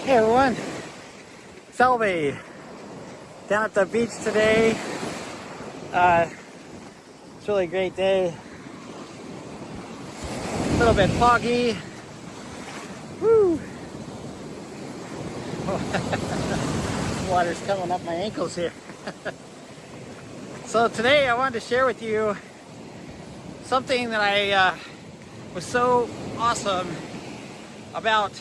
Hey everyone, Selby down at the beach today. It's really a great day. A little bit foggy. Woo! Water's coming up my ankles here. So today I wanted to share with you something that I was so awesome about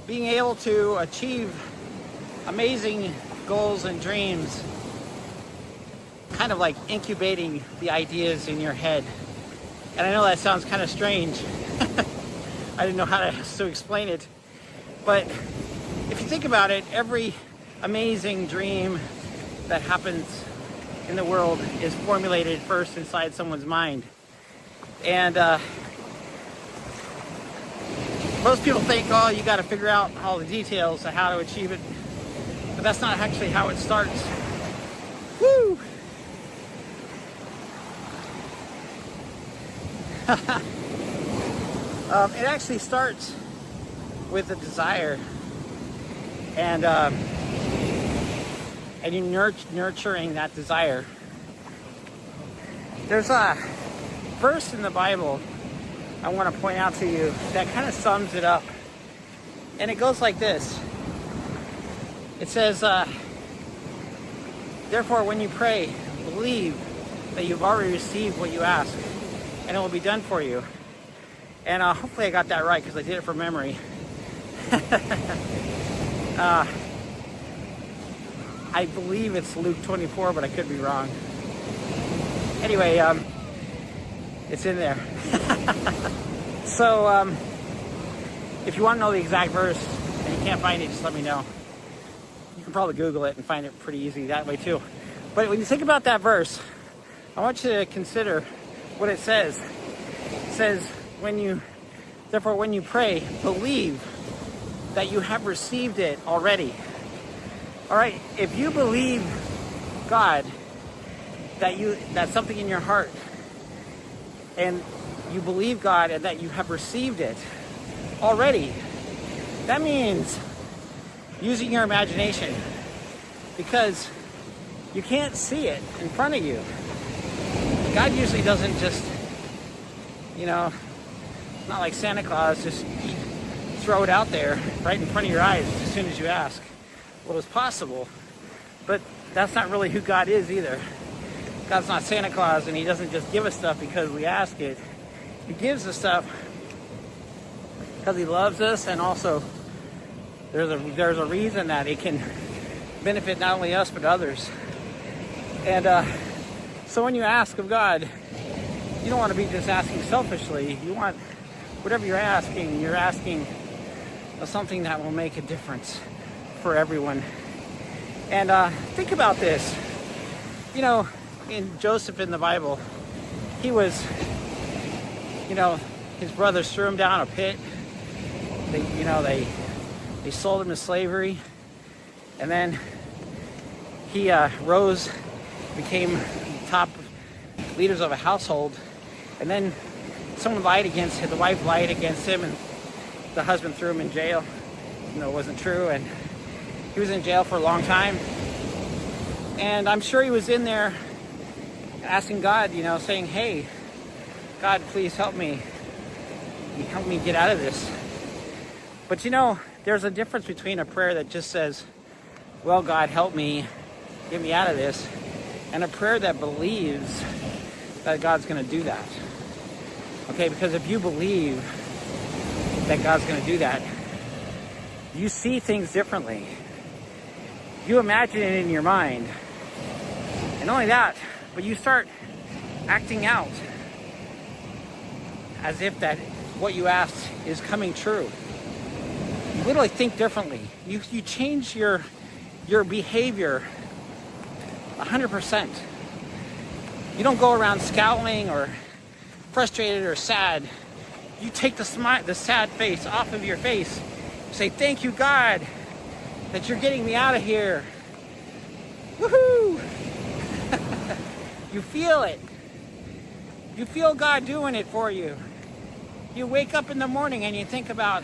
being able to achieve amazing goals and dreams, kind of like incubating the ideas in your head. And I know that sounds kind of strange. I didn't know how to explain it. But if you think about it, every amazing dream that happens in the world is formulated first inside someone's mind. And most people think, oh, you got to figure out all the details of how to achieve it. But that's not actually how it starts. Woo! It actually starts with a desire, and you nurturing that desire. There's a verse in the Bible I want to point out to you that kind of sums it up, and it goes like this. It says, therefore when you pray, believe that you've already received what you ask, and it will be done for you. And hopefully I got that right, because I did it from memory. I believe it's Luke 24, but I could be wrong. Anyway, it's in there. So, if you want to know the exact verse and you can't find it, just let me know. You can probably Google it and find it pretty easy that way too. But when you think about that verse, I want you to consider what it says. It says, therefore when you pray, believe that you have received it already. All right, if you believe God, that's something in your heart, and you believe God and that you have received it already, that means using your imagination, because you can't see it in front of you. God usually doesn't just, not like Santa Claus, just throw it out there right in front of your eyes as soon as you ask. Well, it's possible, but that's not really who God is either. God's not Santa Claus, and he doesn't just give us stuff because we ask it. He gives us stuff because he loves us, and also there's a reason that it can benefit not only us but others. And so when you ask of God, you don't want to be just asking selfishly. You want whatever you're asking of something that will make a difference for everyone. And think about this. In Joseph in the Bible, he was, his brothers threw him down a pit. They sold him to slavery, and then he rose, became top leaders of a household, and then someone lied against him. The wife lied against him, and the husband threw him in jail. It wasn't true, and he was in jail for a long time. And I'm sure he was in there asking God, saying, hey, God, please help me. Help me get out of this. But there's a difference between a prayer that just says, well, God, help me, get me out of this, and a prayer that believes that God's going to do that. Okay, because if you believe that God's going to do that, you see things differently. You imagine it in your mind. And not only that, but you start acting out as if that what you asked is coming true. You literally think differently. You change your behavior 100%. You don't go around scowling or frustrated or sad. You take the sad face off of your face. Say, thank you, God, that you're getting me out of here. Woohoo! You feel it. You feel God doing it for you. You wake up in the morning and you think about,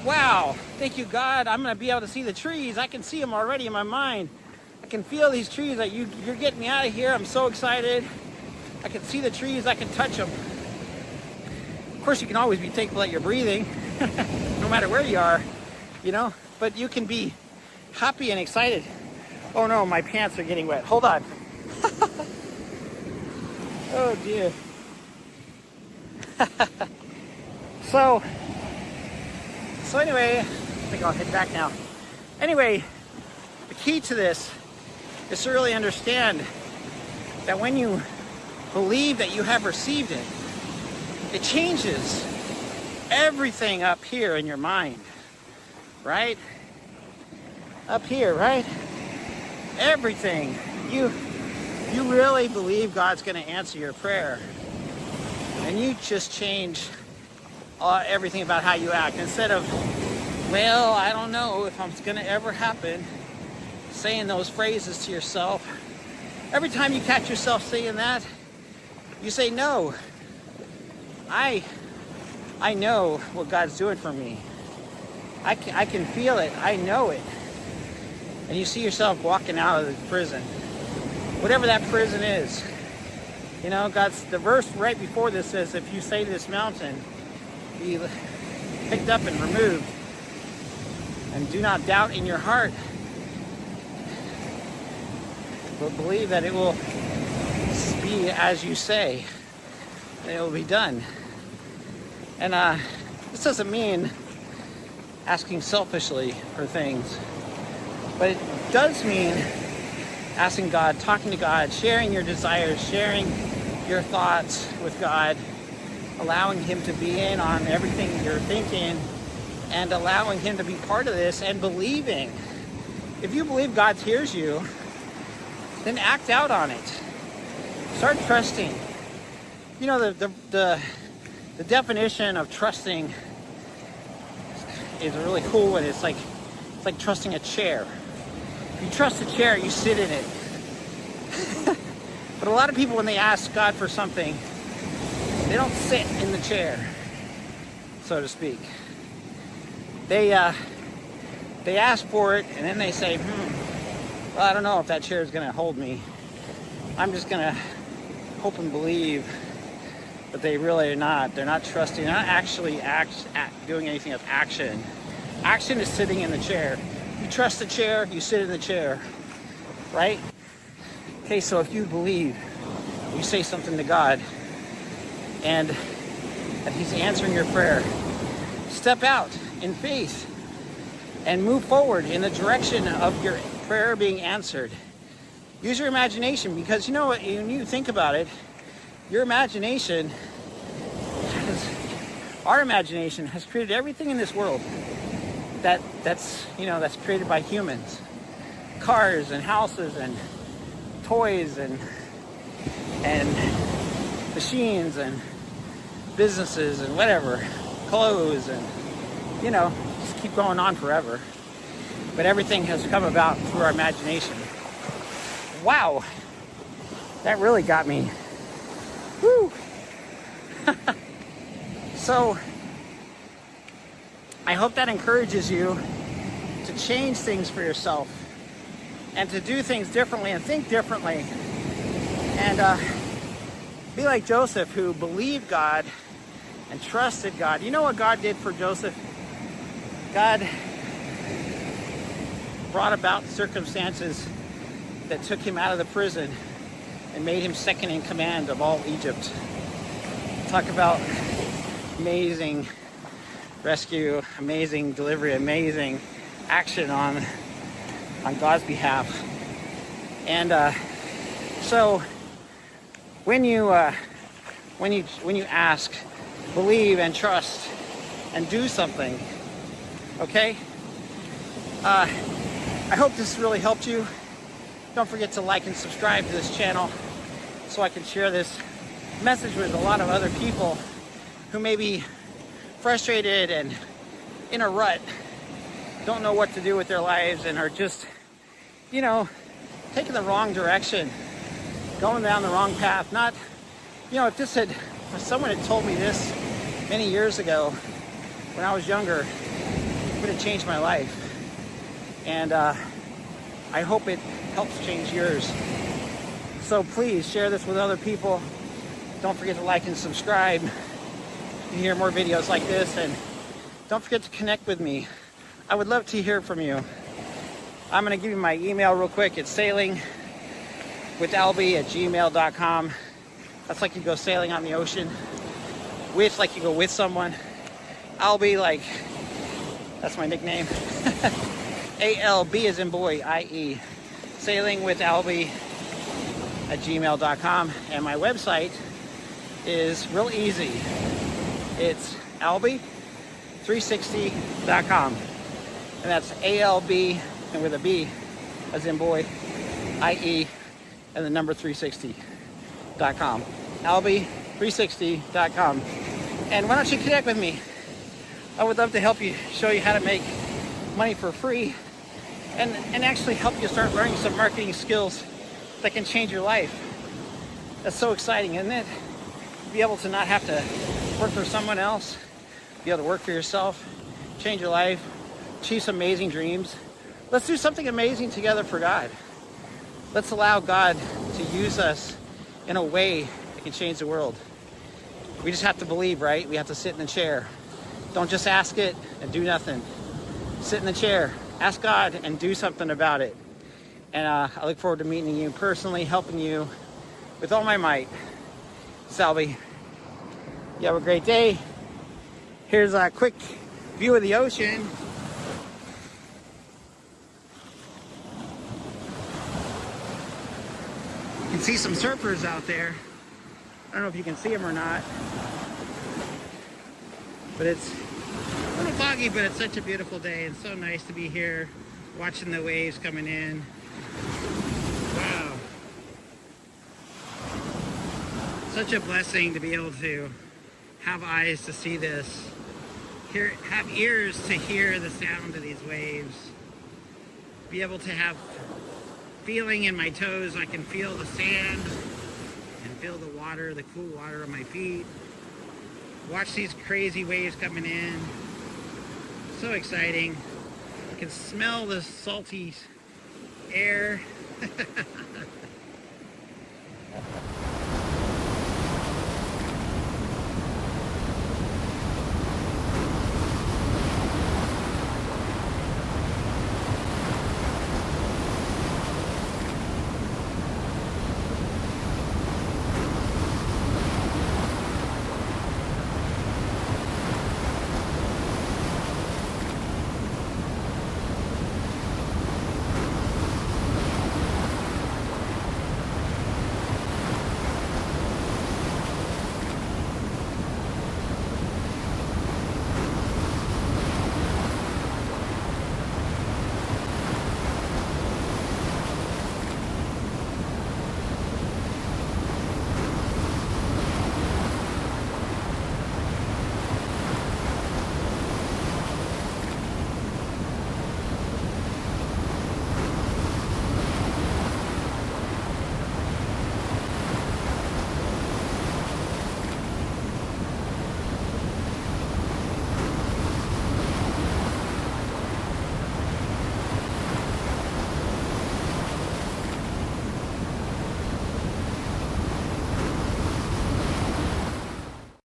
Wow, thank you, God. I'm going to be able to see the trees. I can see them already in my mind. I can feel these trees. That you're getting me out of here. I'm so excited. I can see the trees. I can touch them. Of course, you can always be thankful that you're breathing, no matter where you are, you know. But you can be happy and excited. Oh no, my pants are getting wet. Hold on. Oh dear. So anyway, I think I'll head back now. Anyway, the key to this is to really understand that when you believe that you have received it, it changes everything up here in your mind, right? Up here, right? Everything. You really believe God's going to answer your prayer, and you just change everything about how you act. Instead of, well, I don't know if it's going to ever happen, saying those phrases to yourself. Every time you catch yourself saying that, you say, no, I know what God's doing for me. I can feel it. I know it. And you see yourself walking out of the prison, whatever that prison is. You know, the verse right before this says, if you say to this mountain, be picked up and removed, and do not doubt in your heart, but believe that it will be as you say, and it will be done. And this doesn't mean asking selfishly for things, but it does mean asking God, talking to God, sharing your desires, sharing your thoughts with God, allowing Him to be in on everything you're thinking, and allowing Him to be part of this, and believing. If you believe God hears you, then act out on it. Start trusting. You know, the definition of trusting is a really cool one. It's like trusting a chair. If you trust a chair, you sit in it. But a lot of people, when they ask God for something, they don't sit in the chair, so to speak. They ask for it, and then they say, well, I don't know if that chair is going to hold me. I'm just going to hope and believe. But they really are not. They're not trusting. They're not actually doing anything of action. Action is sitting in the chair. You trust the chair, you sit in the chair, right? Okay, so if you believe, you say something to God, and that He's answering your prayer, step out in faith and move forward in the direction of your prayer being answered. Use your imagination, because you know what, when you think about it, our imagination has created everything in this world that's created by humans. Cars and houses and toys and machines and businesses and whatever, clothes, and just keep going on forever. But everything has come about through our imagination. Wow, that really got me. Woo! So, I hope that encourages you to change things for yourself and to do things differently and think differently, and be like Joseph, who believed God and trusted God. You know what God did for Joseph? God brought about circumstances that took him out of the prison and made him second in command of all Egypt. Talk about amazing rescue, amazing delivery, amazing action on God's behalf. And so when you ask, believe and trust and do something, okay? I hope this really helped you. Don't forget to like and subscribe to this channel so I can share this message with a lot of other people who may be frustrated and in a rut, don't know what to do with their lives, and are just, taking the wrong direction, going down the wrong path. Not, if someone had told me this many years ago when I was younger, but it changed my life. And I hope it helps change yours. So please share this with other people. Don't forget to like and subscribe. You can hear more videos like this, and don't forget to connect with me. I would love to hear from you. I'm going to give you my email real quick. It's sailingwithalby@gmail.com. That's like you go sailing on the ocean. With, like you go with someone. Alby, like, that's my nickname. ALB as in boy, IE. sailingwithalby@gmail.com. And my website is real easy. It's alby360.com. And that's ALB and with a B as in boy, IE, and the number 360.com. alby360.com. And why don't you connect with me? I would love to help you, show you how to make money for free, and actually help you start learning some marketing skills that can change your life. That's so exciting, isn't it? Be able to not have to work for someone else, be able to work for yourself, change your life, achieve some amazing dreams. Let's do something amazing together for God. Let's allow God to use us in a way that can change the world. We just have to believe, right? We have to sit in the chair. Don't just ask it and do nothing. Sit in the chair, ask God, and do something about it. And I look forward to meeting you personally, helping you with all my might. Salvi, you have a great day. Here's a quick view of the ocean. You can see some surfers out there. I don't know if you can see them or not. But it's a little foggy, but it's such a beautiful day and so nice to be here watching the waves coming in. Wow. Such a blessing to be able to have eyes to see this, have ears to hear the sound of these waves, be able to have feeling in my toes. I can feel the sand and feel the water, the cool water on my feet. Watch these crazy waves coming in. So exciting. I can smell the salty air.